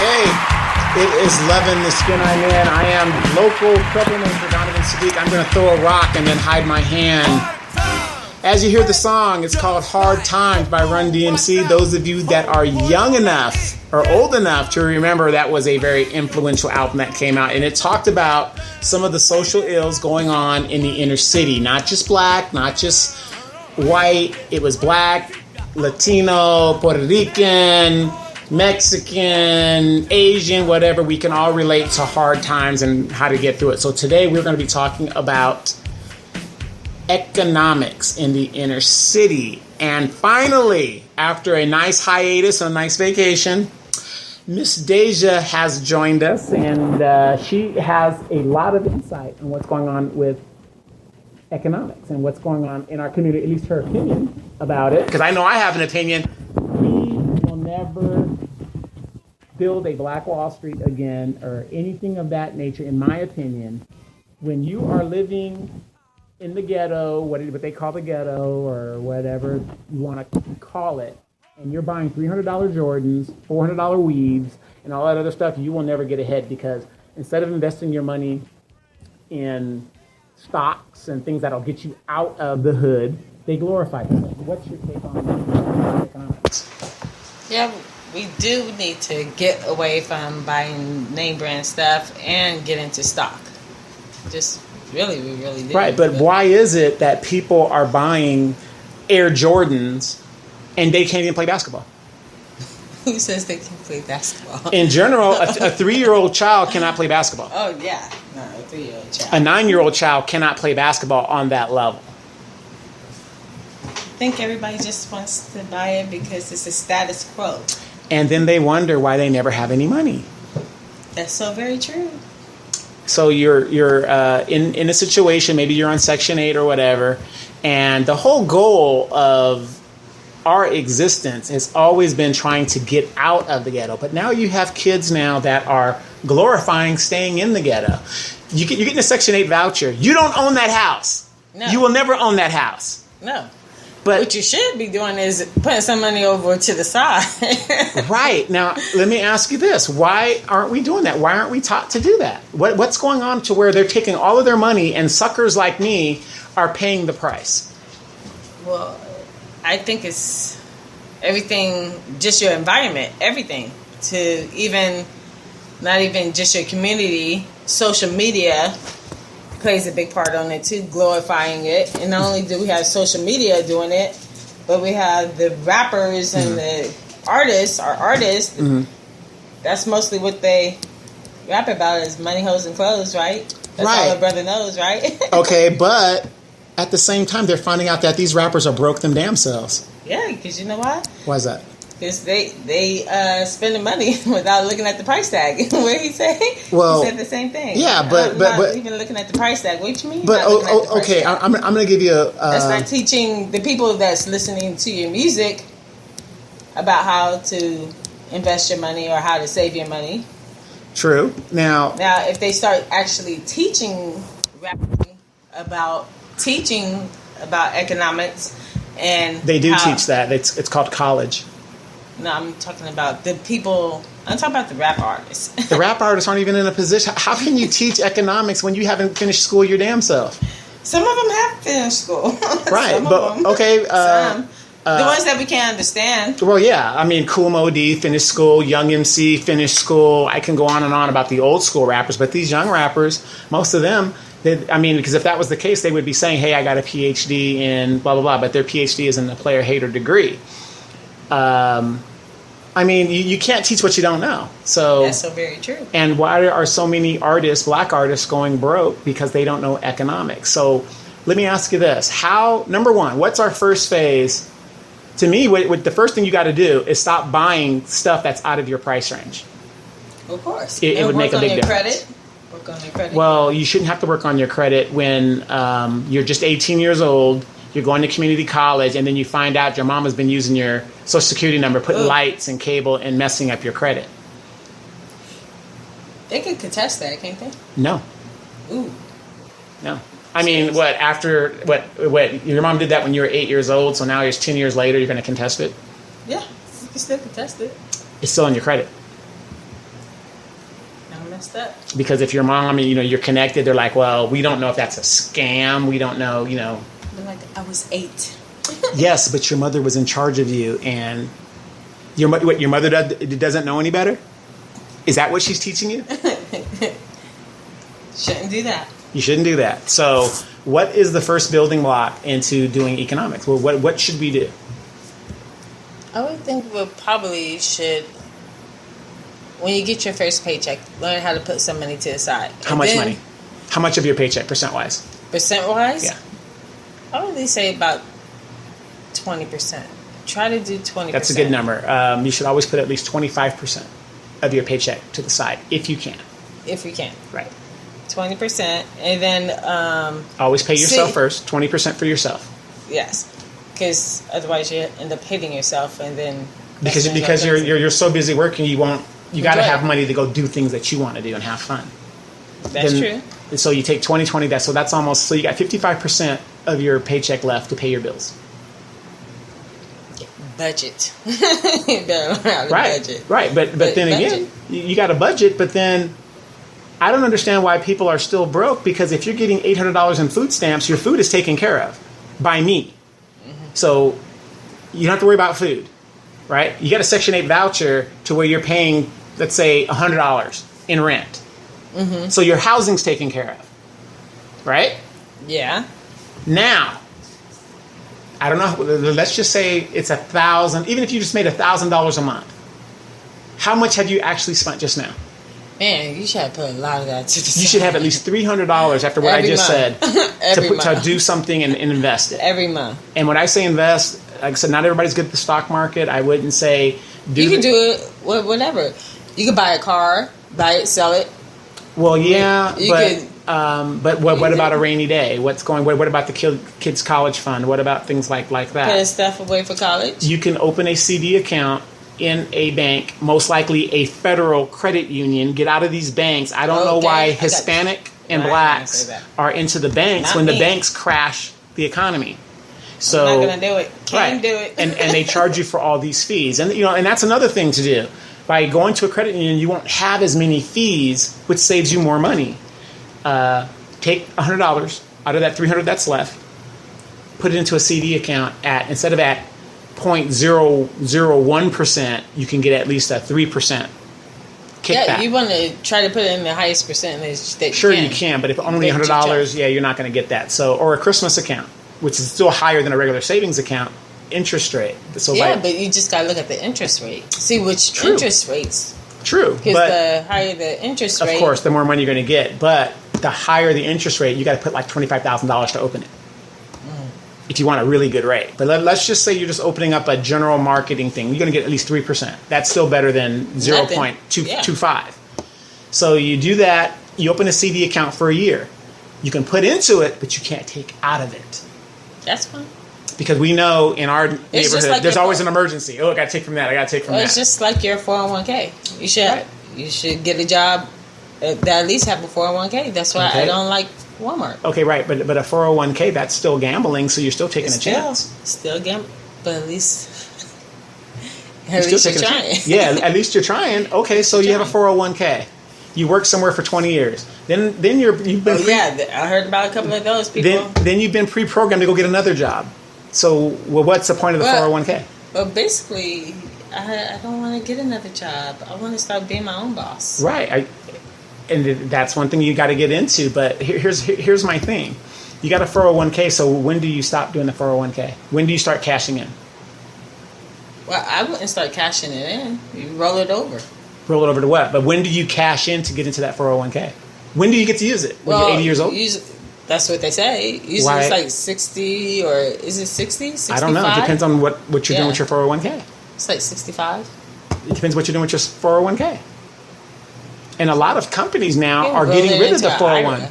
Hey, it is Levin, the skin I'm in. I am local troublemaker Donovan Sadiq. I'm going to throw a rock and then hide my hand. As you hear the song, it's called Hard Times by Run DMC. Those of you that are young enough or old enough to remember, that was a very influential album that came out. And it talked about some of the social ills going on in the inner city. Not just black, not just white. It was black, Latino, Puerto Rican, Mexican, Asian, whatever. We can all relate to hard times and how to get through it. So today we're going to be talking about economics in the inner city. And finally, after a nice hiatus, a nice vacation, Miss Deja has joined us, and she has a lot of insight on what's going on with economics and what's going on in our community, at least her opinion about it. Because I know I have an opinion. We will never build a Black Wall Street again or anything of that nature, in my opinion. When you are living in the ghetto, what they call the ghetto or whatever you want to call it, and you're buying $300 Jordans, $400 weaves, and all that other stuff, you will never get ahead, because instead of investing your money in stocks and things that'll get you out of the hood, they glorify them. What's your take on economics? Yeah, we do need to get away from buying name brand stuff and get into stock. We really do. Right, but why is it that people are buying Air Jordans and they can't even play basketball? Who says they can play basketball? In general, a 3-year-old child cannot play basketball. Oh, yeah. No, a 3-year-old child. A 9-year-old child cannot play basketball on that level. I think everybody just wants to buy it because it's a status quo. And then they wonder why they never have any money. That's so very true. So you're in a situation, maybe you're on Section 8 or whatever, and the whole goal of our existence has always been trying to get out of the ghetto. But now you have kids now that are glorifying staying in the ghetto. You're getting a Section 8 voucher. You don't own that house. No. You will never own that house. No. But what you should be doing is putting some money over to the side. Right. Now, let me ask you this. Why aren't we doing that? Why aren't we taught to do that? What's going on to where they're taking all of their money and suckers like me are paying the price? Well, I think it's everything, just your environment, everything. Not even just your community, social media plays a big part on it too, glorifying it. And not only do we have social media doing it, but we have the rappers and the artists, our artists. Mm-hmm. That's mostly what they rap about, is money, hoes, and clothes, right? That's all the brother knows, right? Okay, but at the same time, they're finding out that these rappers are broke them damn selves. Yeah, because you know why? Why is that? Because they spend the money without looking at the price tag. What did he say? Well, he said the same thing. Yeah, but even looking at the price tag. What you mean? But okay, I'm going to give you a. That's not teaching the people that's listening to your music about how to invest your money or how to save your money. True. Now, if they start actually teaching about economics, and they do teach that. It's called college. No, I'm talking about the people. I'm talking about the rap artists. The rap artists aren't even in a position. How can you teach economics when you haven't finished school your damn self? Some of them have finished school. Right, but okay. Some. The ones that we can't understand. Well, yeah. I mean, Kool Moe Dee finished school. Young MC finished school. I can go on and on about the old school rappers, but these young rappers, most of them, because if that was the case, they would be saying, hey, I got a PhD in blah, blah, blah, but their PhD isn't a player-hater degree. You can't teach what you don't know. So that's so very true. And why are so many artists, black artists, going broke? Because they don't know economics. So let me ask you this. Number one, what's our first phase? To me, what the first thing you got to do is stop buying stuff that's out of your price range. Of course. It would make a big difference. Work on your credit. Well, you shouldn't have to work on your credit when you're just 18 years old. You're going to community college, and then you find out your mom has been using your Social Security number, putting lights and cable, and messing up your credit. They could contest that, can't they? No. Ooh. No. What, your mom did that when you were 8 years old, so now it's 10 years later, you're going to contest it? Yeah, you can still contest it. It's still on your credit. messed up. Because if your mom, you're connected, they're like, well, we don't know if that's a scam. We don't know, They're like, I was 8. Yes, but your mother was in charge of you, and your mother doesn't know any better? Is that what she's teaching you? Shouldn't do that. You shouldn't do that. So what is the first building block into doing economics? Well, what should we do? I would think we probably should, when you get your first paycheck, learn how to put some money to the side. How much money? How much of your paycheck, percent-wise? Percent-wise? Yeah. I would at least say about 20%. Try to do 20%. That's a good number. You should always put at least 25% of your paycheck to the side, if you can. If you can. Right. 20%. And then... always pay yourself first, 20% for yourself. Yes. Because otherwise you end up hating yourself, and then... Because you're so busy working, you got to have money to go do things that you want to do and have fun. That's true. So you take 20, so that's almost... So you got 55% of your paycheck left to pay your bills. Budget. You better learn how to budget. Right, but then again, you got a budget, but then I don't understand why people are still broke, because if you're getting $800 in food stamps, your food is taken care of by me. Mm-hmm. So you don't have to worry about food, right? You got a Section 8 voucher to where you're paying, let's say, $100 in rent. Mm-hmm. So your housing's taken care of, right? Yeah. Now, I don't know, let's just say it's $1,000, even if you just made $1,000 a month. How much have you actually spent just now? Man, you should have put a lot of that to the side. You should have at least $300 after what I just said to do something and invest it. Every month. And when I say invest, like I said, not everybody's good at the stock market. I wouldn't say... You can do it, whatever. You can buy a car, buy it, sell it. Well, yeah, but what about a rainy day? What about the kids' college fund? What about things like that? Put stuff away for college. You can open a CD account in a bank, most likely a federal credit union. Get out of these banks. I don't know why Hispanic and blacks are into the banks when the banks crash the economy. So I'm not gonna do it. Can't do it. and they charge you for all these fees, and and that's another thing to do. By going to a credit union, you won't have as many fees, which saves you more money. Take $100 out of that $300 that's left, put it into a CD account instead of at 0.001%, you can get at least a 3% kickback. Yeah, you want to try to put it in the highest percentage that you can, but if only $100, you're not going to get that. So, or a Christmas account, which is still higher than a regular savings account, interest rate. So but you just got to look at the interest rate. See which interest rates. True. Because the higher the interest rate... Of course, the more money you're going to get. But the higher the interest rate, you got to put like $25,000 to open it. If you want a really good rate. But let's just say you're just opening up a general marketing thing. You're going to get at least 3%. That's still better than 0.225. So you do that. You open a CD account for a year. You can put into it, but you can't take out of it. That's fine. Because we know in our neighborhood, like there's always an emergency. Oh, I got to take from that. I got to take from that. It's just like your 401k. You should get a job that at least have a 401k. That's why I don't like Walmart. Okay, right. But a 401k, that's still gambling, so you're still taking a chance. Still gambling. But at least you're trying. Yeah, at least you're trying. Okay, so you have a 401k. You work somewhere for 20 years. Then you've been... I heard about a couple of those people. Then you've been pre-programmed to go get another job. So, what's the point of the 401k? Well, basically, I don't want to get another job. I want to start being my own boss. Right. And that's one thing you got to get into. But here's my thing. You got a 401k, so when do you stop doing the 401k? When do you start cashing in? Well, I wouldn't start cashing it in. You roll it over. Roll it over to what? But when do you cash in to get into that 401k? When do you get to use it? When you're 80 years old? That's what they say. Usually it's like 60, or is it 60? 65? I don't know. It depends on what you're doing with your 401k. It's like 65. It depends what you're doing with your 401k. And a lot of companies now are getting rid of the 401. IRA,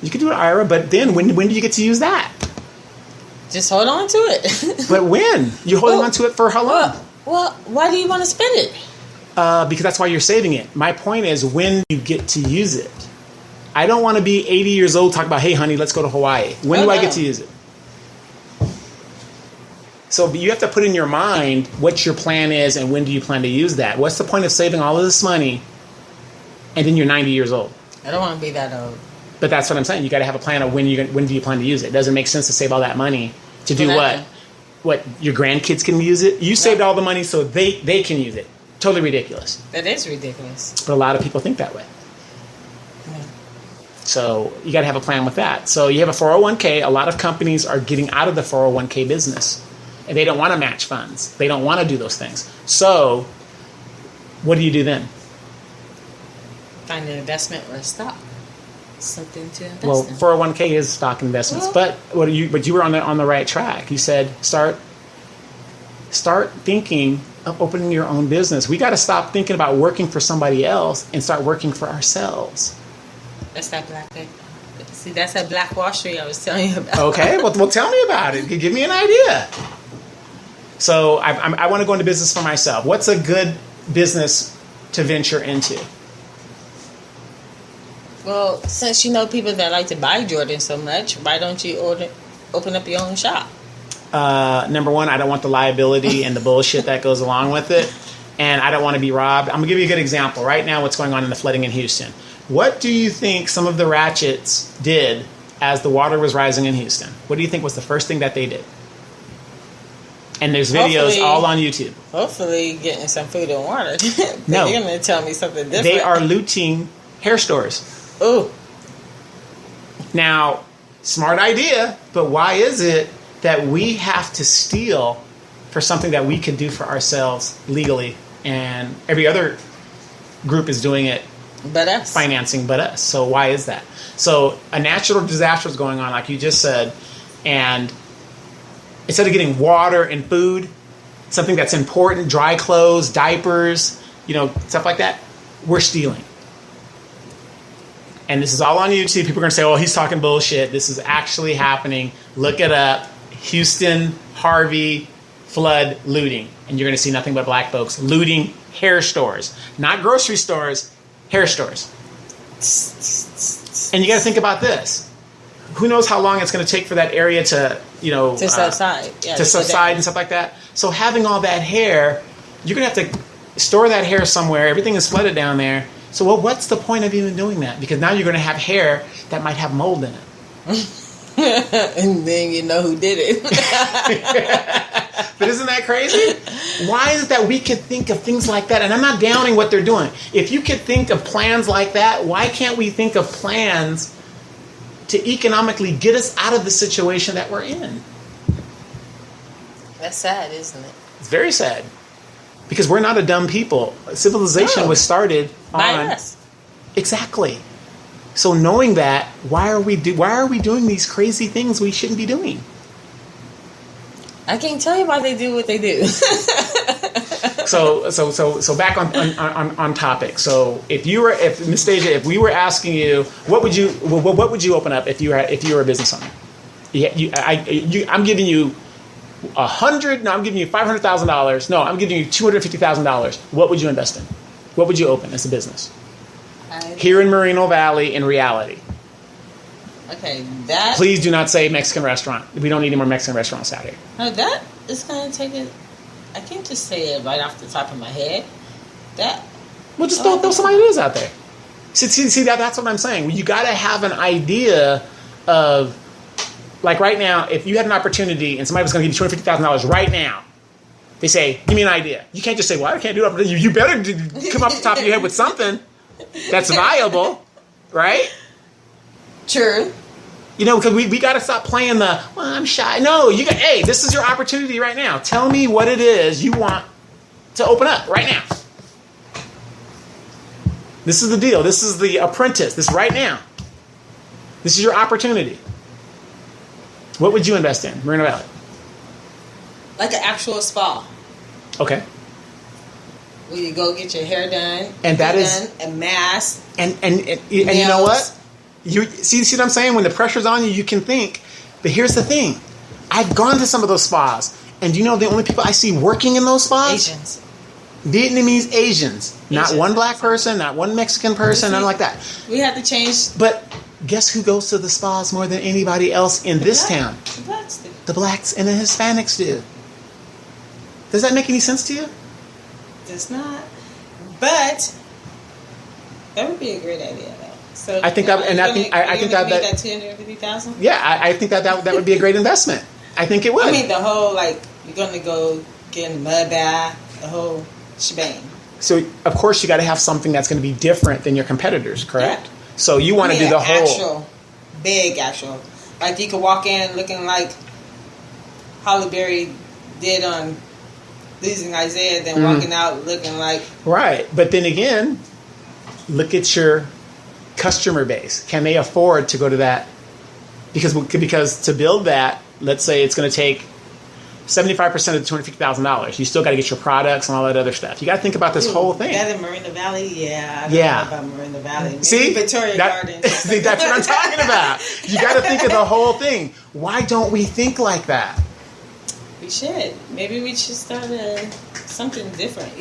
You can do an IRA, but then when do you get to use that? Just hold on to it. But when? You're holding on to it for how long? Well, why do you want to spend it? Because that's why you're saving it. My point is when you get to use it. I don't want to be 80 years old talking about, hey, honey, let's go to Hawaii. When do I get to use it? So you have to put in your mind what your plan is and when do you plan to use that. What's the point of saving all of this money and then you're 90 years old. I don't want to be that old. But that's what I'm saying. You got to have a plan of when do you plan to use it. It doesn't make sense to save all that money to do Exactly. what your grandkids can use it. You saved all the money so they can use it. Totally ridiculous. That is ridiculous. But a lot of people think that way. Yeah. So you got to have a plan with that. So you have a 401k. A lot of companies are getting out of the 401k business. And they don't want to match funds. They don't want to do those things. So what do you do then? Find an investment or a stock. Something to invest Well, in. 401k is stock investments. But you were on the right track. You said start thinking of opening your own business. We got to stop thinking about working for somebody else and start working for ourselves. That's that black thing. See, that's that Black Wall Street I was telling you about. Okay, well tell me about it. Give me an idea. So I want to go into business for myself. What's a good business to venture into? Well, since you know people that like to buy Jordan so much, why don't you open up your own shop? Number one, I don't want the liability and the bullshit that goes along with it. And I don't want to be robbed. I'm going to give you a good example. Right now, what's going on in the flooding in Houston. What do you think some of the ratchets did as the water was rising in Houston? What do you think was the first thing that they did? And there's videos Hopefully- all on YouTube. Hopefully getting some food and water. No. You're going to tell me something different. They are looting hair stores. Ooh. Now, smart idea, but why is it that we have to steal for something that we could do for ourselves legally, and every other group is doing it, But us. financing but us? So why is that? So a natural disaster is going on, like you just said, and instead of getting water and food, something that's important, dry clothes, diapers, stuff like that, we're stealing. And this is all on YouTube. People are going to say, oh, he's talking bullshit. This is actually happening. Look it up. Houston, Harvey, flood, looting. And you're going to see nothing but black folks looting hair stores. Not grocery stores, hair stores. And you got to think about this. Who knows how long it's going to take for that area to, To subside. Yeah, to subside and stuff like that. So having all that hair, you're going to have to store that hair somewhere. Everything is flooded down there. So what's the point of even doing that? Because now you're going to have hair that might have mold in it. And then you know who did it. But isn't that crazy? Why is it that we could think of things like that? And I'm not downing what they're doing. If you could think of plans like that, why can't we think of plans to economically get us out of the situation that we're in? That's sad, isn't it? It's very sad. Because we're not a dumb people. Civilization No. was started By on... us. Exactly. So knowing that, why are we doing these crazy things we shouldn't be doing? I can't tell you why they do what they do. So back on topic. So if Miss Deja, if we were asking you, what would you open up if you were a business owner? I'm giving you $100. No, I'm giving you $500,000. No, I'm giving you $250,000. What would you invest in? What would you open as a business here in Moreno Valley in reality? Okay, that. Please do not say Mexican restaurant. We don't need any more Mexican restaurants out here. No, that is going to take it. I can't just say it right off the top of my head. That. Well, just throw some ideas out there. See, that's what I'm saying. You got to have an idea of, like right now, if you had an opportunity and somebody was going to give you $250,000 right now, they say, give me an idea. You can't just say, well, I can't do it. You better come off the top of your head with something that's viable, right? True. Because we got to stop playing the, well, I'm shy. No, hey, this is your opportunity right now. Tell me what it is you want to open up right now. This is the deal. This is the apprentice. This right now. This is your opportunity. What would you invest in, Moreno Valley? Like an actual spa. Okay. Where you go get your hair done. And that is a mask. And you know what? You see what I'm saying? When the pressure's on you, you can think. But here's the thing. I've gone to some of those spas. And do you know the only people I see working in those spas? Asians. Vietnamese Asians. Not one black person, not one Mexican person, nothing like that. We have to change. But guess who goes to the spas more than anybody else in this town? The blacks do. The blacks and the Hispanics do. Does that make any sense to you? Does not. But That would be a great idea, though. So I think that, and I think that $250,000. yeah, I think that would be a great investment. I think it would. I mean, the whole you're gonna go get a mud bath, the whole shebang. So of course you got to have something that's going to be different than your competitors, correct? Yeah. So you want to do the whole actual. Like you could walk in looking like Halle Berry did on Losing Isaiah, then walking out looking like right. But then again, look at your customer base. Can they afford to go to that? Because to build that, let's say it's going to take 75% of the $250,000. You still got to get your products and all that other stuff. You got to think about this whole thing. That in Marina Valley, I don't know about Marina Valley. Maybe See, Victoria Gardens. See, that's what I'm talking about. You got to think of the whole thing. Why don't we think like that? We should. Maybe we should start something different.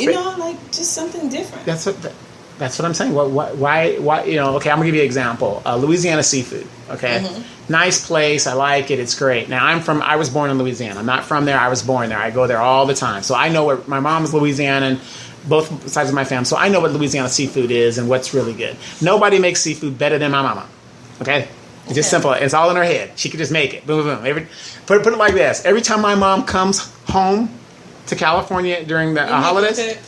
Just something different. That's what I'm saying. Why? Okay, I'm gonna give you an example. Louisiana seafood. Okay, nice place. I like it. It's great. Now I was born in Louisiana. I'm not from there. I was born there. I go there all the time. So I know what my mom's Louisianan, both sides of my family. So I know what Louisiana seafood is and what's really good. Nobody makes seafood better than my mama. Okay. It's just simple. It's all in her head. She could just make it. Boom, boom, boom. Put it like this. Every time my mom comes home to California during the holidays.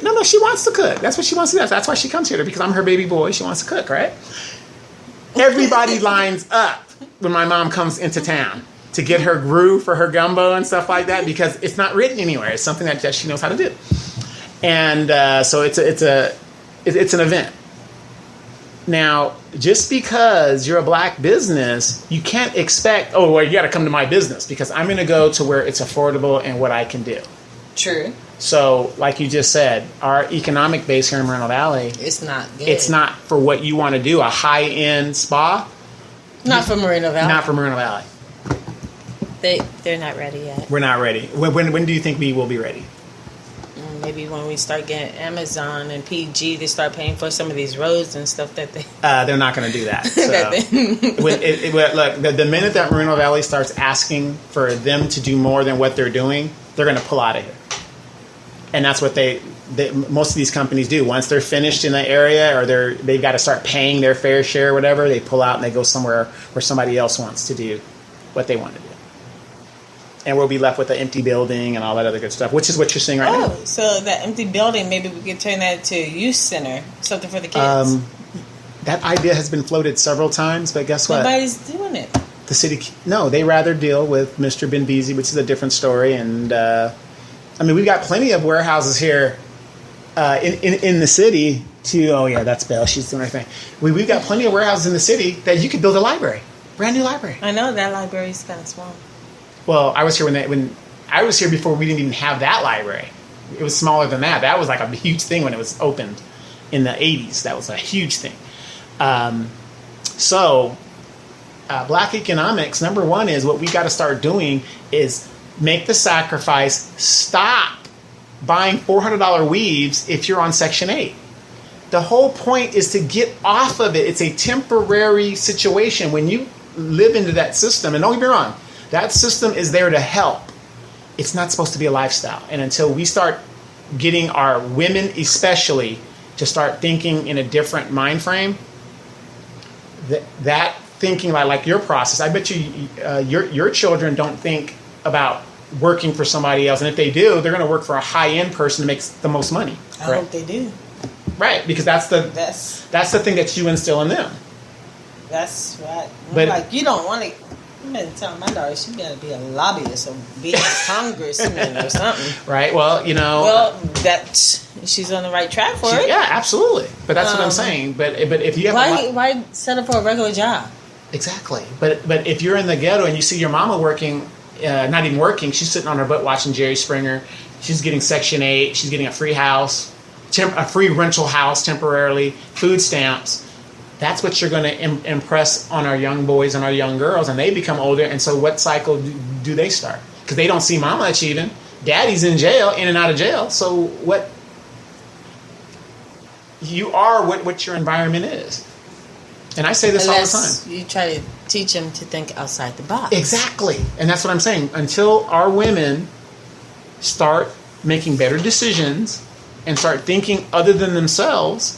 No, she wants to cook. That's what she wants to do. That's why she comes here, because I'm her baby boy. She wants to cook, right? Everybody lines up when my mom comes into town to get her groove for her gumbo and stuff like that, because it's not written anywhere. It's something that she knows how to do. And so it's an event. Now, just because you're a black business, you can't expect, you got to come to my business because I'm going to go to where it's affordable and what I can do. True. So, like you just said, our economic base here in Moreno Valley, it's not good. It's not for what you want to do, a high-end spa. Not for Moreno Valley. Not for Moreno Valley. They're not ready yet. We're not ready. When do you think we will be ready? Maybe when we start getting Amazon and PG, they start paying for some of these roads and stuff that they... they're not going to do that. So. Look, the minute that Moreno Valley starts asking for them to do more than what they're doing, they're going to pull out of here. And that's what most of these companies do. Once they're finished in the area, or they've got to start paying their fair share or whatever, they pull out and they go somewhere where somebody else wants to do what they want to do. And we'll be left with an empty building and all that other good stuff, which is what you're seeing right now. Oh, so that empty building, maybe we could turn that into a youth center, something for the kids. That idea has been floated several times, but guess what? Nobody's doing it. The city, no, they rather deal with Mr. Benvizi, which is a different story. And we've got plenty of warehouses here in the city. That's Belle. She's doing her thing. We've got plenty of warehouses in the city that you could build a library, brand new library. I know that library is kind of small. Well, I was here when I was here before we didn't even have that library. It was smaller than that. That was like a huge thing when it was opened in the 80s. That was a huge thing. Black economics, number one is what we got to start doing is make the sacrifice. Stop buying $400 weaves if you're on Section 8. The whole point is to get off of it. It's a temporary situation. When you live into that system, and don't get me wrong, that system is there to help. It's not supposed to be a lifestyle. And until we start getting our women especially to start thinking in a different mind frame, that thinking like your process, I bet you your children don't think about working for somebody else. And if they do, they're going to work for a high-end person who makes the most money. I hope they do. Right, because that's the thing that you instill in them. That's right. But you don't want to... I'm going to tell my daughter she got to be a lobbyist or be a congressman or something. Right. Well, she's on the right track for it. Yeah, absolutely. But that's what I'm saying. But if you have why settle for a regular job? Exactly. But if you're in the ghetto and you see your mama working, not even working, she's sitting on her butt watching Jerry Springer. She's getting Section 8. She's getting a free house, a free rental house temporarily, food stamps. That's what you're going to impress on our young boys and our young girls, and they become older. And so what cycle do they start? Because they don't see mama achieving. Daddy's in jail, in and out of jail. So what? You are what your environment is. And I say this all the time. You try to teach them to think outside the box. Exactly. And that's what I'm saying. Until our women start making better decisions and start thinking other than themselves,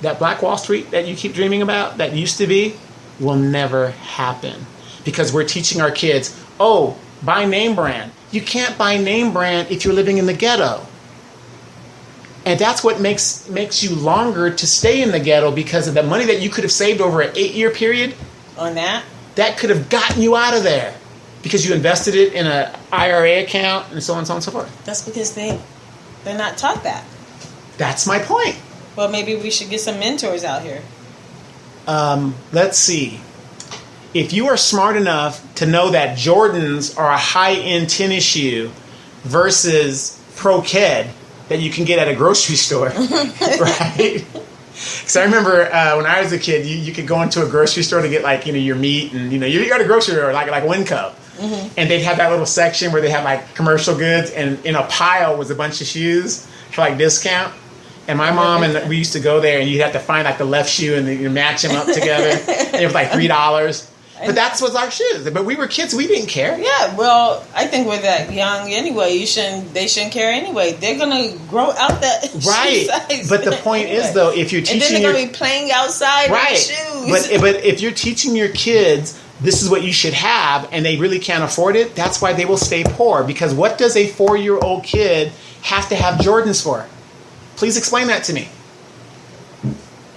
that Black Wall Street that you keep dreaming about, that used to be, will never happen. Because we're teaching our kids, oh, buy name brand. You can't buy name brand if you're living in the ghetto. And that's what makes you longer to stay in the ghetto, because of the money that you could have saved over an 8-year period. On that? That could have gotten you out of there. Because you invested it in an IRA account and so on and so forth. That's because they're not taught that. That's my point. Well, maybe we should get some mentors out here. Let's see. If you are smart enough to know that Jordans are a high-end tennis shoe versus Pro Ked that you can get at a grocery store, right? Because I remember when I was a kid, you could go into a grocery store to get like your meat, and you got a grocery store like Winco, and they'd have that little section where they have like commercial goods, and in a pile was a bunch of shoes for like discount. And my mom and we used to go there, and you'd have to find like the left shoe and you match them up together, and it was like $3. But that's was our shoes. But we were kids; we didn't care. Yeah, well, I think we're that young anyway. They shouldn't care anyway. They're gonna grow out that right. shoe size. But the point is, though, if you're teaching, and then they're gonna be playing outside in shoes. But if you're teaching your kids this is what you should have, and they really can't afford it, that's why they will stay poor. Because what does a 4-year-old kid have to have Jordans for? Please explain that to me.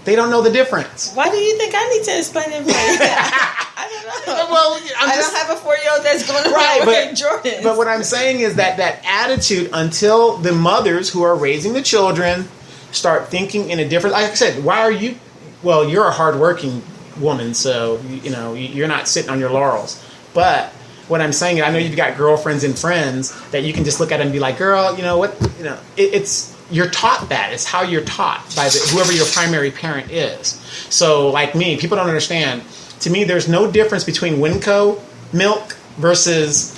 They don't know the difference. Why do you think I need to explain it for you? I don't know. Well, I don't have a 4-year-old that's going to wear Jordans. But what I'm saying is that attitude, until the mothers who are raising the children start thinking in a different... Like I said, why are you... Well, you're a hardworking woman, so you're not sitting on your laurels. But what I'm saying, I know you've got girlfriends and friends that you can just look at and be like, girl, it's... You're taught that. It's how you're taught by whoever your primary parent is. So, like me, people don't understand. To me, there's no difference between Winco milk versus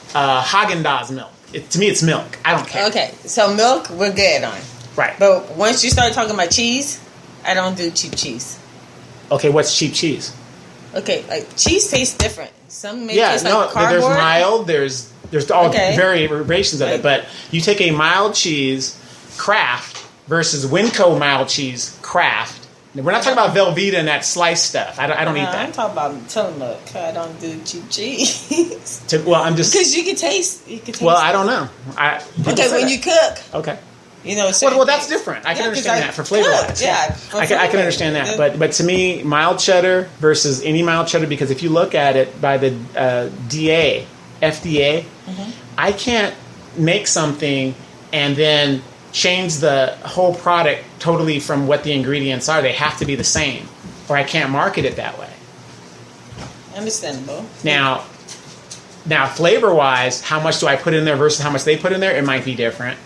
Haagen-Dazs milk. To me, it's milk. I don't care. Okay, so milk, we're good on. Right. But once you start talking about cheese, I don't do cheap cheese. Okay, what's cheap cheese? Okay, like cheese tastes different. Some may taste like cardboard. There's mild. There's all variations of it. But you take a mild cheese Kraft versus Winco mild cheese Kraft. We're not talking about Velveeta and that sliced stuff. I don't eat that. I'm talking about Tillamook. I don't do cheap cheese. I'm just because you can taste. Well, I don't know. When you cook. Okay. Well, that's different. I can understand that for flavor wise. Yeah, I can understand that. But to me, mild cheddar versus any mild cheddar, because if you look at it by the FDA, I can't make something and then change the whole product totally from what the ingredients are. They have to be the same, or I can't market it that way. Understandable. Now, flavor-wise, how much do I put in there versus how much they put in there? It might be different.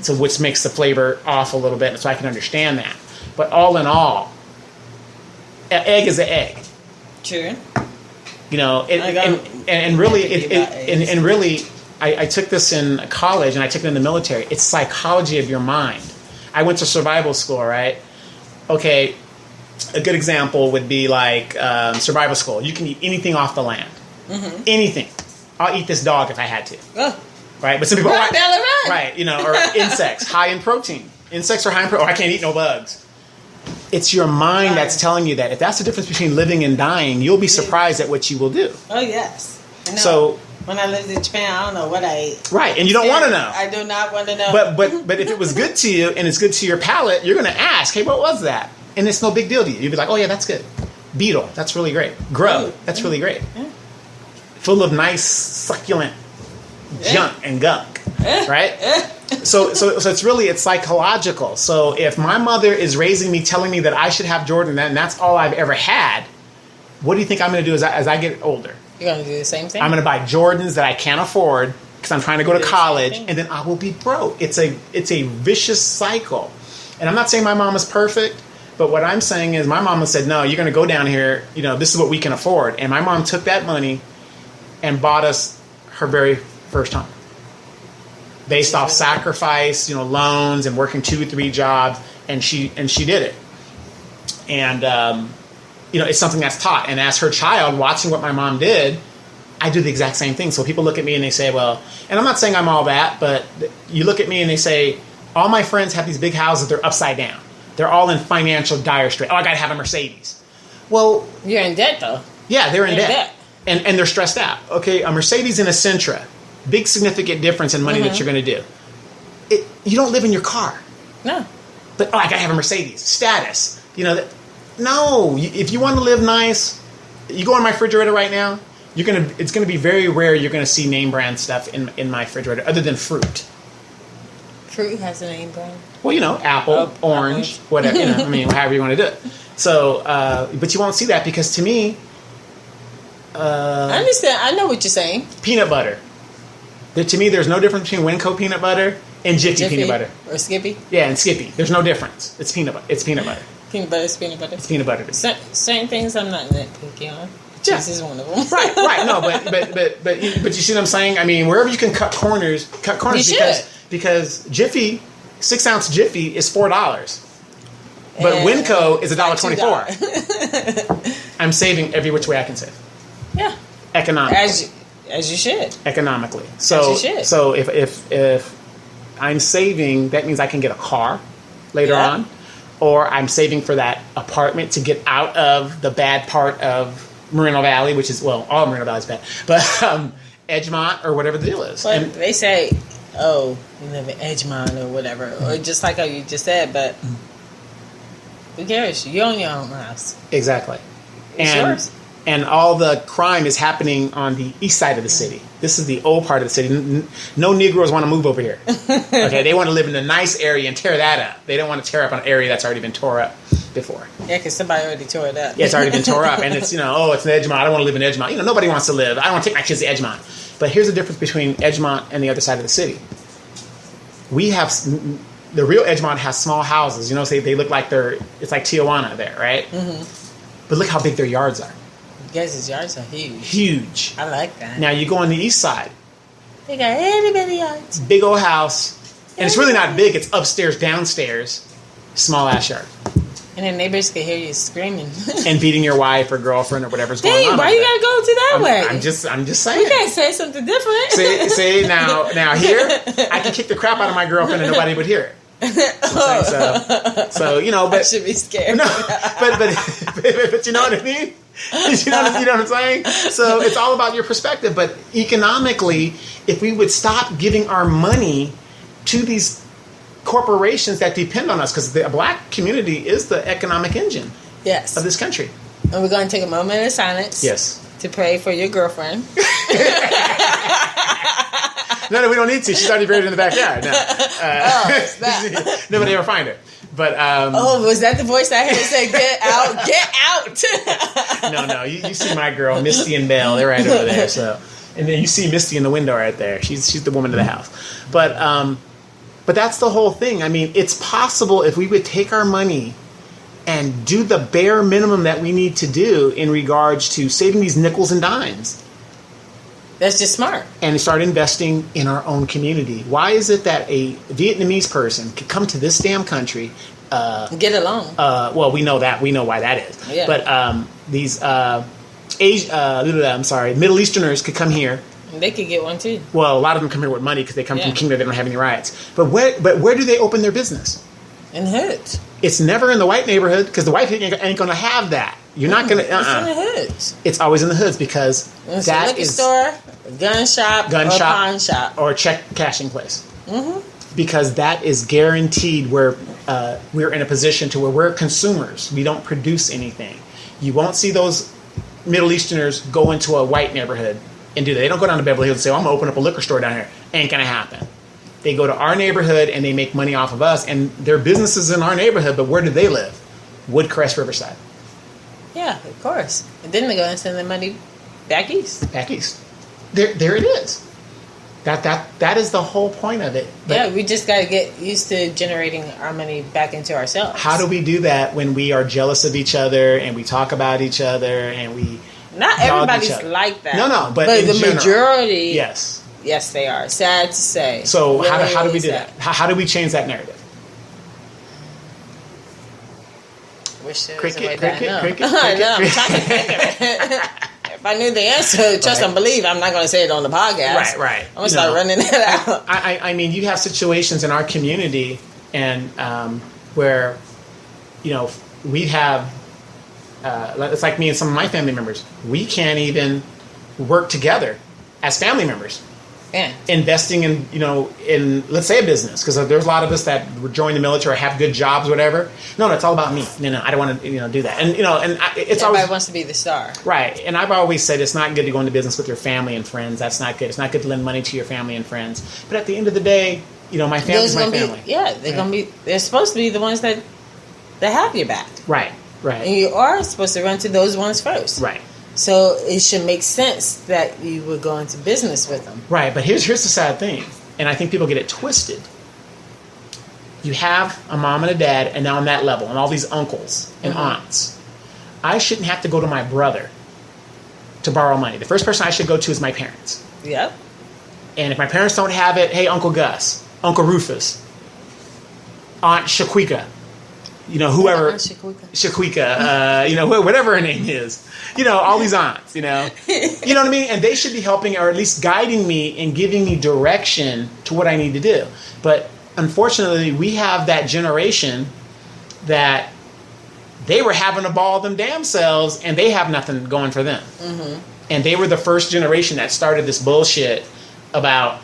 So which makes the flavor off a little bit, so I can understand that. But all in all, an egg is an egg. True. Really, I took this in college and I took it in the military. It's psychology of your mind. I went to survival school, right? Okay, a good example would be like survival school. You can eat anything off the land. Anything. I'll eat this dog if I had to. Right? But some people... Run. Right, or insects, high in protein. Insects are high in protein. I can't eat no bugs. It's your mind that's telling you that. If that's the difference between living and dying, you'll be surprised at what you will do. Oh, yes. So... When I lived in Japan, I don't know what I ate. Right, and you don't want to know. I do not want to know. But if it was good to you and it's good to your palate, you're going to ask, hey, what was that? And it's no big deal to you. You'd be like, oh, yeah, that's good. Beetle, that's really great. Grub, that's really great. Full of nice, succulent junk and gunk, right? So it's psychological. So if my mother is raising me, telling me that I should have Jordan, and that's all I've ever had, what do you think I'm going to do as I get older? You're going to do the same thing? I'm going to buy Jordans that I can't afford because I'm trying to go to college, and then I will be broke. It's a vicious cycle. And I'm not saying my mom is perfect, but what I'm saying is my mama said, no, you're going to go down here, this is what we can afford. And my mom took that money and bought us her very first home. Based off sacrifice, loans and working 2 or 3 jobs, and she did it. And it's something that's taught. And as her child, watching what my mom did, I do the exact same thing. So people look at me and they say, well, and I'm not saying I'm all that, but you look at me and they say, all my friends have these big houses, they're upside down. They're all in financial dire straits. Oh, I got to have a Mercedes. Well, You're in debt though. yeah, they're in In debt. debt. And they're stressed out. Okay, a Mercedes and a Sentra, big significant difference in money that you're going to do. You don't live in your car. No. But I gotta have a Mercedes. Status. No. If you want to live nice, you go on my refrigerator right now. It's gonna be very rare. You're gonna see name brand stuff in my refrigerator, other than fruit. Fruit has a name brand. Well, apple, orange, whatever. I mean, however you want to do it. So, but you won't see that because to me, I understand. I know what you're saying. peanut butter. To me, there's no difference between Winco peanut butter and Jiffy peanut butter. Or Skippy. Yeah, and Skippy. There's no difference. It's peanut butter. It's peanut butter. Peanut butter is peanut butter. It's peanut butter. Certain things I'm not nitpicky on. Yeah. Cheese is one of them. Right. No, but you see what I'm saying? I mean, wherever you can cut corners You because Jiffy, 6-ounce Jiffy is $4, but And Winco is like $1.24. I'm saving every which way I can save Yeah. economically. As you should. Economically, so you should. so if I'm saving, that means I can get a car later Yeah. on, or I'm saving for that apartment to get out of the bad part of Moreno Valley, which is, well, all Moreno Valley is bad, but Edgemont or whatever the deal is. But And they say, oh, you live in Edgemont or whatever, or just like how you just said, but who cares? You own your own house. exactly, It's and yours. and all the crime is happening on the east side of the city. This is the old part of the city. No Negroes want to move over here. Okay, they want to live in a nice area and tear that up. They don't want to tear up an area that's already been tore up before. Yeah, because somebody already tore it up. Yeah, it's already been tore up, and it's it's in Edgemont. I don't want to live in Edgemont. Nobody wants to live. I don't want to take my kids to Edgemont. But here's the difference between Edgemont and the other side of the city. We have the real Edgemont has small houses. Say they look like it's like Tijuana there, right? Mm-hmm. But look how big their yards are. Guys' yards are huge. Huge. I like that. Now you go on the east side, They got itty bitty yards. big old house, and it's really not big. It's upstairs, downstairs, small ass yard, And the neighbors can hear you screaming. and beating your wife or girlfriend or whatever's going Dang, on. why over you there. gotta go to that way? I'm just saying. You can't say something different. See now here I can kick the crap out of my girlfriend and nobody would hear it. So I but should be scared. no, but you know what I mean. You know what I'm saying? So it's all about your perspective. But economically, if we would stop giving our money to these corporations that depend on us, because the black community is the economic engine Yes. of this country. And we're going to take a moment of silence. Yes. To pray for your girlfriend. No, we don't need to. She's already buried in the backyard. No, It's that. nobody ever find her. But Oh, was that the voice I heard say, get out, get out? no, you see my girl, Misty and Belle. They're right over there. So, and then you see Misty in the window right there. She's the woman of the house. But that's the whole thing. I mean, it's possible if we would take our money and do the bare minimum that we need to do in regards to saving these nickels and dimes. That's just smart. And start investing in our own community. Why is it that a Vietnamese person could come to this damn country? Get along. Well, we know that. We know why that is. Yeah. But these Middle Easterners could come here. They could get one too. Well, a lot of them come here with money because they come from Yeah. Kingdom. They don't have any rights. But where do they open their business? In hoods. It's never in the white neighborhood because the white people ain't going to have that. You're not going to. It's in the hoods. It's always in the hoods because It's a that liquor is store, a gun shop, or pawn shop. or a check cashing place. Mm-hmm. Because that is guaranteed where we're in a position to where we're consumers. We don't produce anything. You won't see those Middle Easterners go into a white neighborhood and do that. They don't go down to Beverly Hills and say, I'm going to open up a liquor store down here. Ain't going to happen. They go to our neighborhood and they make money off of us. And their businesses in our neighborhood, but where do they live? Woodcrest, Riverside. Yeah, of course. And then they go and send the money back east. Back east. There it is. That is the whole point of it. But yeah, we just got to get used to generating our money back into ourselves. how do we do that when we are jealous of each other and we talk about each other and we Not dog everybody's each other? like that. No, but in the general, majority, yes. yes, they are. Sad to say. So Really, how do we really do sad. that? How do we change that narrative? Wish there was a way Cricket, that I know. cricket, I know, I'm cricket. trying to think of it. If I knew the answer, trust and believe, I'm not going to say it on the podcast. Right. I'm going to start running it out. I mean, you have situations in our community and where we have, it's like me and some of my family members. We can't even work together as family members. Yeah. Investing in let's say a business, because there's a lot of us that join the military or have good jobs, whatever. No, it's all about me. No, I don't want to do that. And it's Everybody always wants to be the star. right. And I've always said it's not good to go into business with your family and friends. That's not good. It's not good to lend money to your family and friends. But at the end of the day, my family's my family. They're supposed to be the ones that have your back. Right. And you are supposed to run to those ones first. Right. So it should make sense that you would go into business with them. Right, but here's the sad thing, and I think people get it twisted. You have a mom and a dad, and now on that level, and all these uncles and aunts. I shouldn't have to go to my brother to borrow money. The first person I should go to is my parents. Yep. And if my parents don't have it, hey, Uncle Gus, Uncle Rufus, Aunt Shaquika, whoever, Aunt Shaquika. Shaquika, whatever her name is, all these aunts, you know what I mean? And they should be helping or at least guiding me and giving me direction to what I need to do. But unfortunately, we have that generation that they were having a ball them damn selves and they have nothing going for them. Mm-hmm. And they were the first generation that started this bullshit about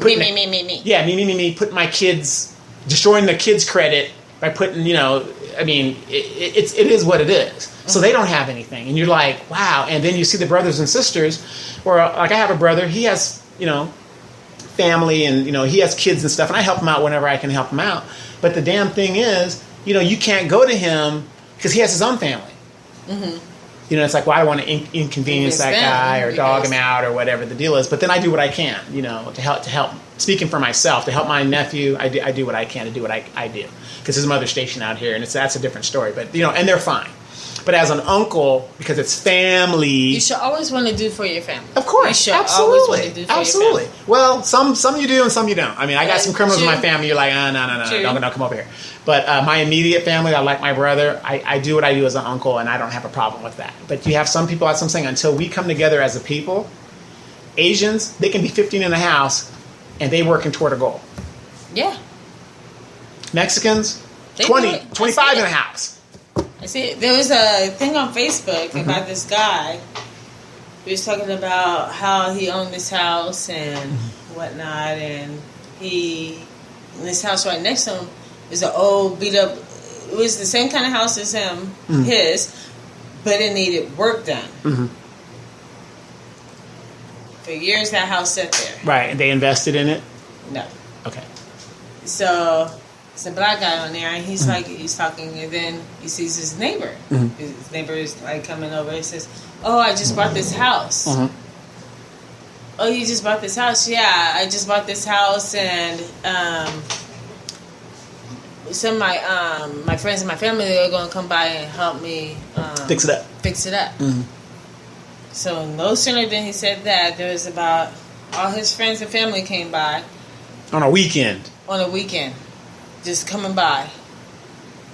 me. Yeah, me, putting my kids, destroying the kids' credit by putting, it is what it is. So they don't have anything. And you're like, wow. And then you see the brothers and sisters, or like I have a brother, he has, family and, he has kids and stuff, and I help him out whenever I can help him out. But the damn thing is, you can't go to him because he has his own family. Mm-hmm. It's like, well, I don't want to inconvenience that guy or dog him out or whatever the deal is. But then I do what I can, to help. Speaking for myself, to help my nephew, I do what I can to do what I do. Because his mother's stationed out here, and that's a different story. But, and they're fine. But as an uncle, because it's family, you should always want to do for your family. Of course, you should absolutely, always want to do for your family. Well, some you do and some you don't. I mean, I got some criminals in my family. You're like, no, don't come over here. But my immediate family, I like my brother. I do what I do as an uncle, and I don't have a problem with that. But you have some people, as I'm saying, until we come together as a people, Asians, they can be 15 in the house, and they working toward a goal. Yeah. Mexicans, 20, 25 in the house. I see. There was a thing on Facebook about this guy. He was talking about how he owned this house and whatnot, and this house right next to him is an old beat up. It was the same kind of house as his, but it needed work done. Mm-hmm. For years, that house sat there. Right, and they invested in it. No. Okay. So it's a black guy on there, and he's he's talking, and then he sees his neighbor. Mm-hmm. His neighbor is like coming over. He says, "Oh, I just bought this house." Mm-hmm. "Oh, you just bought this house?" "Yeah, I just bought this house, and some of my friends and my family are going to come by and help me fix it up." Mm-hmm. So no sooner than he said that, there was about all his friends and family came by on a weekend. Just coming by,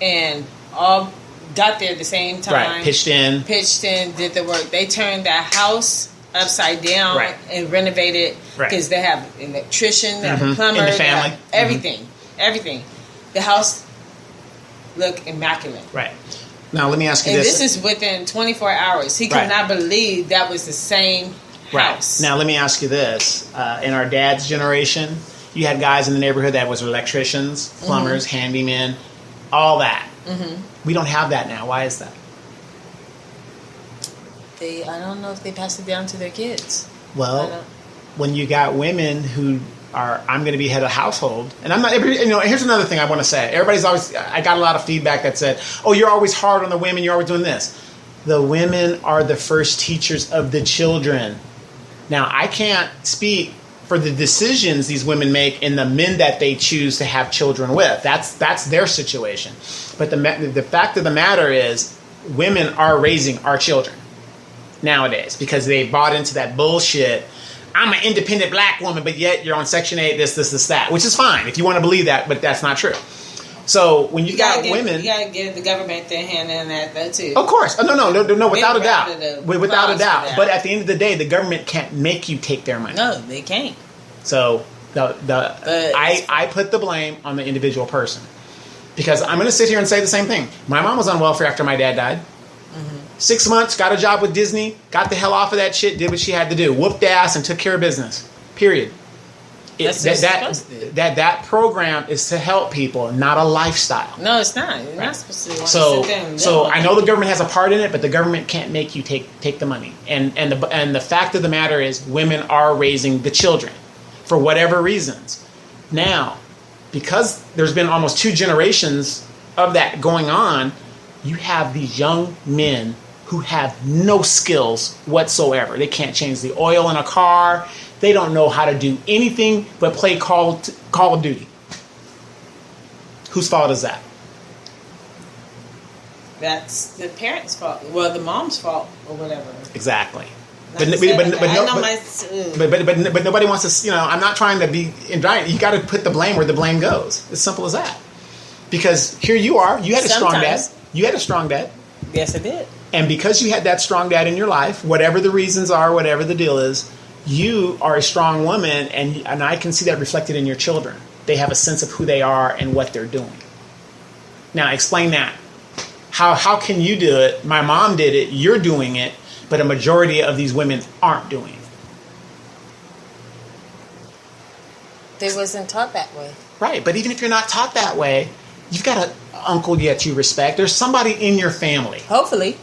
and all got there at the same time. Right, pitched in, did the work. They turned that house upside down and renovated because they have an electrician, they have a plumber, in the family, everything. The house looked immaculate. Right. Now let me ask you and this. This is within 24 hours. He could not believe that was the same house. Now let me ask you this. In our dad's generation, you had guys in the neighborhood that was electricians, plumbers, handymen, all that. Mm-hmm. We don't have that now. Why is that? I don't know if they pass it down to their kids. Well, when you got women who are, I'm going to be head of household, and I'm not, here's another thing I want to say. I got a lot of feedback that said, oh, you're always hard on the women, you're always doing this. The women are the first teachers of the children. Now, I can't speak for the decisions these women make and the men that they choose to have children with. That's their situation. But the fact of the matter is, women are raising our children nowadays because they bought into that bullshit. I'm an independent black woman, but yet you're on Section 8, this, that, which is fine if you want to believe that, but that's not true. So when you got women, you gotta give the government their hand in that though too. Of course, no, without a doubt, without a doubt. But at the end of the day, the government can't make you take their money. No, they can't. So I put the blame on the individual person. Because I'm going to sit here and say the same thing. My mom was on welfare after my dad died. 6 months, got a job with Disney, got the hell off of that shit, did what she had to do, whooped ass, and took care of business. Period. That program is to help people, not a lifestyle. No, it's not. You're not supposed to. So I know the government has a part in it, but the government can't make you take the money. And the fact of the matter is, women are raising the children for whatever reasons. Now, because there's been almost 2 generations of that going on, you have these young men who have no skills whatsoever. They can't change the oil in a car. They don't know how to do anything but play Call of Duty. Whose fault is that? That's the parents' fault. Well, the mom's fault or whatever. Exactly. But nobody wants to. I'm not trying to be indicted. You got to put the blame where the blame goes. As simple as that. Because here you are. You had a strong dad. You had a strong dad. Yes, I did. And because you had that strong dad in your life, whatever the reasons are, whatever the deal is, you are a strong woman, and I can see that reflected in your children. They have a sense of who they are and what they're doing. Now, explain that. How can you do it? My mom did it. You're doing it. But a majority of these women aren't doing it. They wasn't taught that way. Right. But even if you're not taught that way, you've got an uncle that you respect. There's somebody in your family. Hopefully.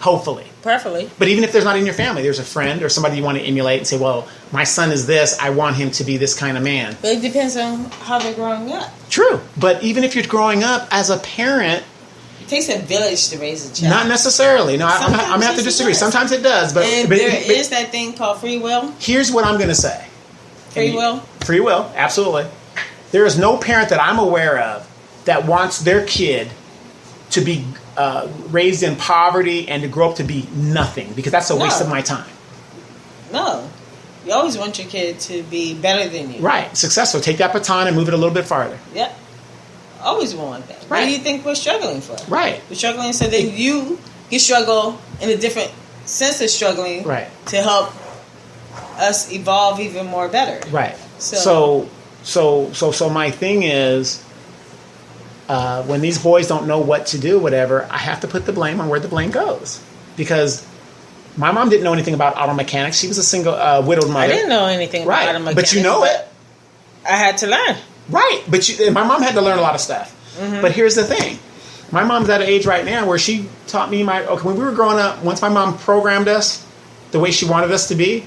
Preferably. But even if there's not in your family, there's a friend or somebody you want to emulate and say, well, my son is this. I want him to be this kind of man. But it depends on how they're growing up. True. But even if you're growing up as a parent, it takes a village to raise a child. Not necessarily. No, I'm going to have to disagree. Sometimes it does. But there is that thing called free will. Here's what I'm going to say. Free will? Free will, absolutely. There is no parent that I'm aware of that wants their kid to be raised in poverty and to grow up to be nothing, because that's a waste of my time. No. You always want your kid to be better than you. Right. Successful. Take that baton and move it a little bit farther. Yep. Always want that. Right. What do you think we're struggling for? Right. We're struggling so that you can struggle in a different sense of struggling. Right. To help us evolve even more better. Right. So my thing is, when these boys don't know what to do, whatever, I have to put the blame on where the blame goes. Because my mom didn't know anything about auto mechanics. She was a single, widowed mother. I didn't know anything about auto mechanics. But you know it. I had to learn. Right. But my mom had to learn a lot of stuff. Mm-hmm. But here's the thing. My mom's at an age right now where she taught me when we were growing up, once my mom programmed us the way she wanted us to be,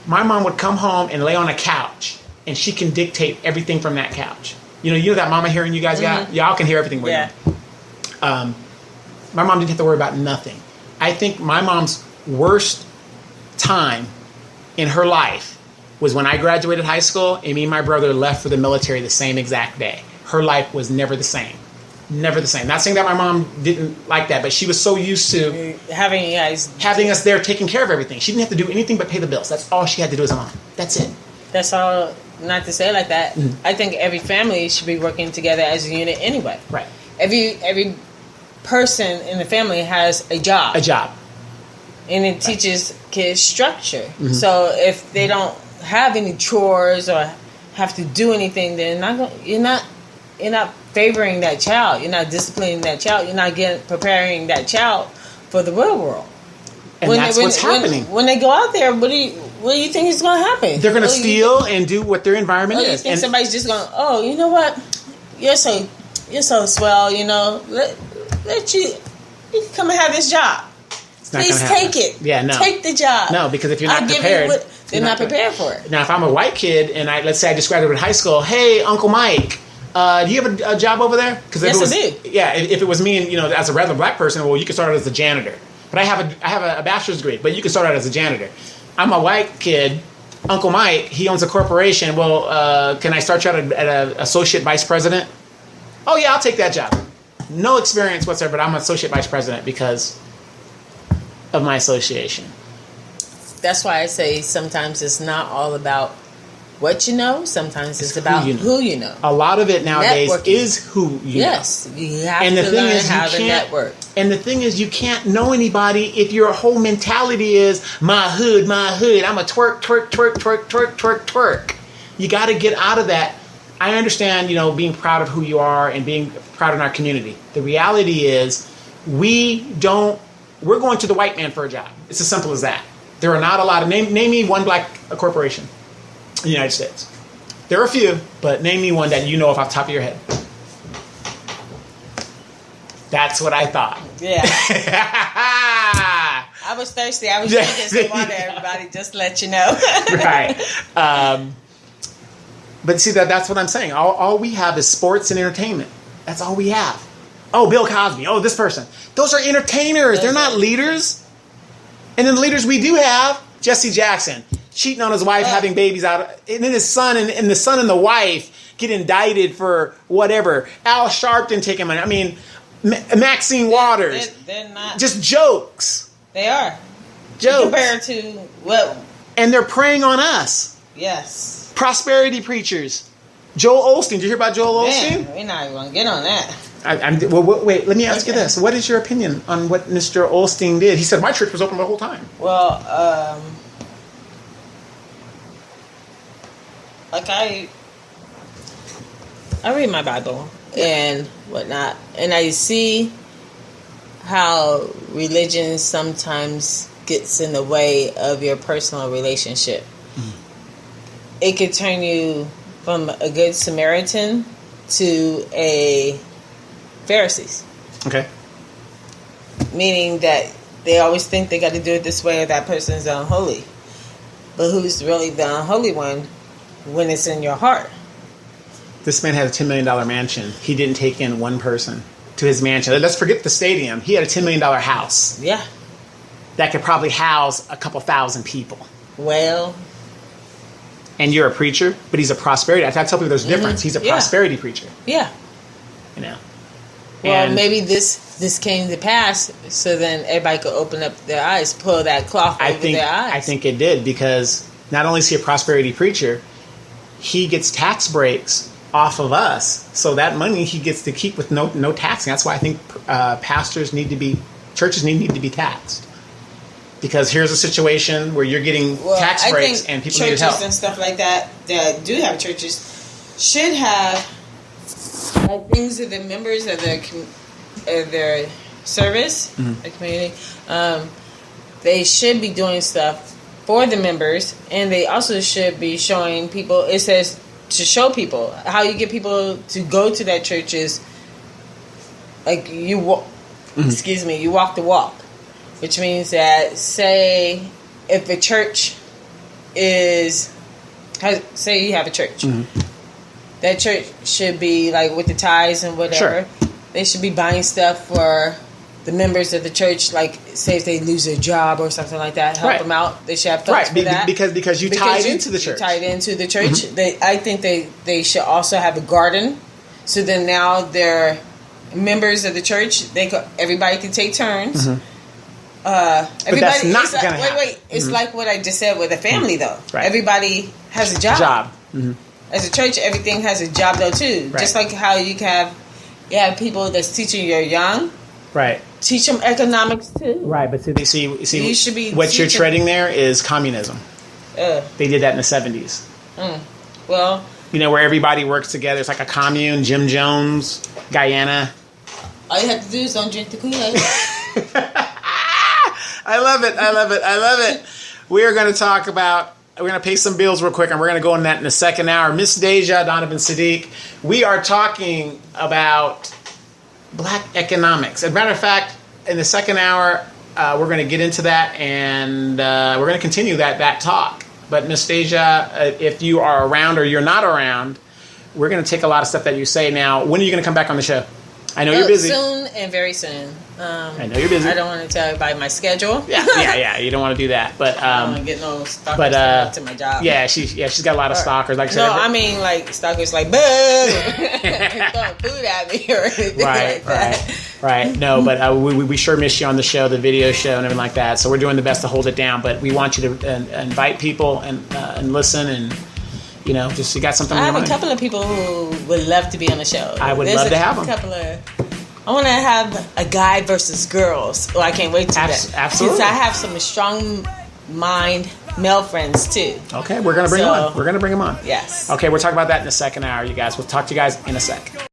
my mom would come home and lay on a couch, and she can dictate everything from that couch. You know that mama hearing you guys got? Y'all can hear everything. My mom didn't have to worry about nothing. I think my mom's worst time in her life was when I graduated high school and me and my brother left for the military the same exact day. Her life was never the same. Never the same. Not saying that my mom didn't like that, but she was so used to having us there taking care of everything. She didn't have to do anything but pay the bills. That's all she had to do as a mom. That's it. That's all. Not to say it like that. Mm-hmm. I think every family should be working together as a unit anyway. Right. Every person in the family has a job. And it teaches kids structure. Mm-hmm. So if they don't have any chores or have to do anything, then you're not favoring that child. You're not disciplining that child. You're not preparing that child for the real world. And that's what's happening. When they go out there, what do you think is going to happen? They're going to steal and do what their environment is. You think somebody's just going, oh, you know what? You're so swell, you know. Let you can come and have this job. Please take it. Yeah, no. Take the job. No, because if you're not prepared, they're not prepared for it. Now, if I'm a white kid and let's say I just graduated high school, hey, Uncle Mike, do you have a job over there? Yes, I do. Yeah, if it was me and as a regular black person, well, you could start out as a janitor. But I have a bachelor's degree, but you can start out as a janitor. I'm a white kid. Uncle Mike, he owns a corporation. Well, can I start you at an associate vice president? Oh, yeah, I'll take that job. No experience whatsoever, but I'm an associate vice president because of my association. That's why I say sometimes it's not all about what you know. Sometimes it's about who you know. A lot of it nowadays is who you know. Yes, you have to learn how to network. And the thing is, you can't know anybody if your whole mentality is my hood. I'm a twerk. You got to get out of that I understand, being proud of who you are and being proud in our community. The reality is we're going to the white man for a job. It's as simple as that. There are not a lot of, name me one black corporation in the United States. There are a few, but name me one that you know off the top of your head. That's what I thought. Yeah. I was thirsty. I was drinking some water, everybody, just to let you know. Right. But see, that's what I'm saying. All we have is sports and entertainment. That's all we have. Oh, Bill Cosby. Oh, this person. Those are entertainers. They're not leaders. And then the leaders we do have, Jesse Jackson, cheating on his wife, having babies out. And then his son and the son and the wife get indicted for whatever. Al Sharpton taking money. I mean, Maxine Waters. They're not. Just jokes. They are. Jokes. Compared to what? And they're preying on us. Yes. Prosperity preachers. Joel Osteen. Did you hear about Joel Osteen? Man, we're not even going to get on that. Wait, let me ask you this. What is your opinion on what Mr. Osteen did? He said, my church was open the whole time. Well, like I read my Bible and whatnot, and I see how religion sometimes gets in the way of your personal relationship. Mm-hmm. It could turn you from a good Samaritan to a Pharisees. Okay. Meaning that they always think they got to do it this way or that person is unholy. But who's really the unholy one when it's in your heart? This man had a $10 million mansion. He didn't take in one person to his mansion. Let's forget the stadium. He had a $10 million house. Yeah. That could probably house a couple thousand people. Well. And you're a preacher, but he's a prosperity. I tell people there's a difference. He's a prosperity preacher. Yeah. Well, maybe this came to pass, so then everybody could open up their eyes, pull that cloth over their eyes. I think it did, because not only is he a prosperity preacher, he gets tax breaks off of us. So that money he gets to keep with no taxing. That's why I think churches need to be taxed. Because here's a situation where you're getting tax breaks and people need help. Churches and stuff like that do have churches should have things that the members of their service, the community, they should be doing stuff for the members, and they also should be showing people. It says to show people how you get people to go to that church is like you walk. You walk the walk, which means that say if a church say you have a church. That church should be like with the tithes and whatever. Sure. They should be buying stuff for the members of the church. Like, say if they lose their job or something like that, help them out. They should have funds for that. Because you tied into the church. You tied into the church. I think they should also have a garden. So then now they're members of the church. Everybody can take turns. But that's not going to happen. Wait. It's like what I just said with a family, though. Right. Everybody has a job. As a church, everything has a job, though, too. Right. Just like how you have people that's teaching your young. Right. Teach them economics, too. Right, but see you should be what you're treading there is communism. They did that in the 70s. Well. Where everybody works together. It's like a commune. Jim Jones, Guyana. All you have to do is don't drink the Kool-Aid. I love it. We are going to talk about... We're going to pay some bills real quick, and we're going to go into that in the second hour. Miss Deja, Donovan Sadiq, we are talking about black economics. As a matter of fact, in the second hour, we're going to get into that, and we're going to continue that talk. But Miss Deja, if you are around or you're not around, we're going to take a lot of stuff that you say. Now, when are you going to come back on the show? I know you're busy. Soon and very soon. I know you're busy. I don't want to tell everybody my schedule. Yeah. You don't want to do that, but I don't want to get no stalkers to my job. Yeah, she's got a lot of stalkers. Like I mean, like stalkers, like boo, throwing food at me or anything like that. Right. No, but we sure miss you on the show, the video show, and everything like that. So we're doing the best to hold it down. But we want you to invite people and listen and. You got something in your mind. I have a couple of people who would love to be on the show. I would love to have them. I want to have a guy versus girls. Oh, I can't wait to that. Absolutely. Since I have some strong mind male friends too. Okay, we're gonna bring him So- on. We're gonna bring him on. Yes. Okay, we'll talk about that in the second hour, you guys. We'll talk to you guys in a sec.